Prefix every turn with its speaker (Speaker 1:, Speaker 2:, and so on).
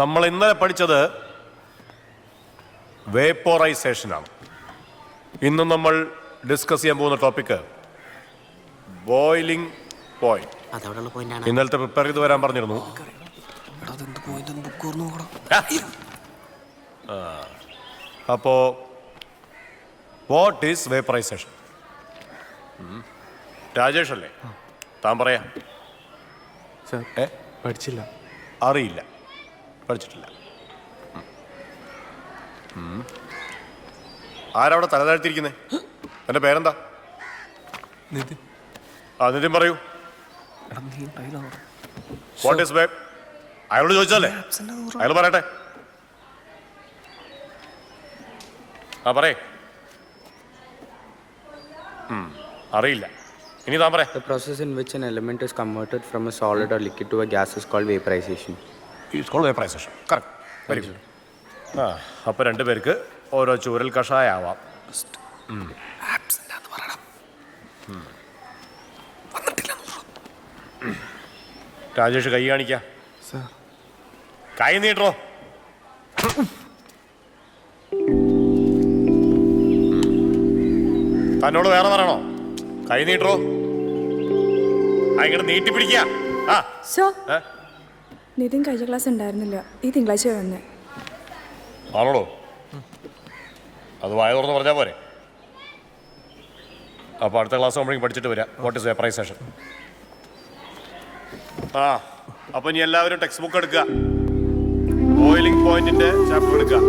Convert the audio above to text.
Speaker 1: നമ്മൾ ഇന്നലെ പഠിച്ചത് വേപ്പോറൈസേഷനാണ്. ഇന്ന് നമ്മൾ ഡിസ്കസ് ചെയ്യാൻ പോകുന്ന ടോപ്പിക്ക് ബോയിലിംഗ് പോയിന്റ്. ഇന്നലത്തെ പ്രിപ്പയർ ചെയ്ത് വരാൻ പറഞ്ഞിരുന്നു. അപ്പോ വാട്ട് ഈസ് വേപ്പറൈസേഷൻ? രാജേഷ് അല്ലേ? താൻ പറയാ.
Speaker 2: പഠിച്ചില്ല.
Speaker 1: അറിയില്ല, പഠിച്ചിട്ടില്ല. ആരവിടെ തലതാഴ്ത്തിരിക്കുന്നേ? എൻ്റെ പേരെന്താ?
Speaker 2: നിതിൻ.
Speaker 1: നിതിൻ പറയൂ. വാട്ട് ഈസ് വേപ്പ്? അയാളോട് ചോദിച്ചല്ലേ, അയാൾ പറയട്ടെ. പറയേ. അറിയില്ല. ഇനി താൻ പറയാം.
Speaker 3: The process in which an element is converted from a solid or liquid to a gas is called vaporization.
Speaker 1: It's called vaporization. Correct. Very good. അപ്പോൾ രണ്ടുപേർക്ക് ഓരോ ചൂരൽ കഷായാവാം. രാജേഷ് കൈ കാണിക്കാം. കൈ നീട്ടോ. തന്നോട് വേറെ പറയണോ? കൈ നീട്ടോ. ഇങ്ങോട്ട് നീട്ടി പിടിക്കുക.
Speaker 4: നിതിൻ കഴിഞ്ഞ ക്ലാസ് ഉണ്ടായിരുന്നില്ല, ഈ തിങ്കളാഴ്ച വന്നേ.
Speaker 1: ആണോളൂ? അത് വായ തുറന്ന് പറഞ്ഞാൽ പോരെ. അപ്പോൾ അടുത്ത ക്ലാസ് ആകുമ്പോഴേക്കും പഠിച്ചിട്ട് വരാം. What is vaporisation? അപ്പോൾ ഇനി എല്ലാവരും ടെക്സ്റ്റ് ബുക്ക് എടുക്കുക. ബോയിലിംഗ് പോയിന്റിന്റെ ചാപ്റ്റർ എടുക്കുക.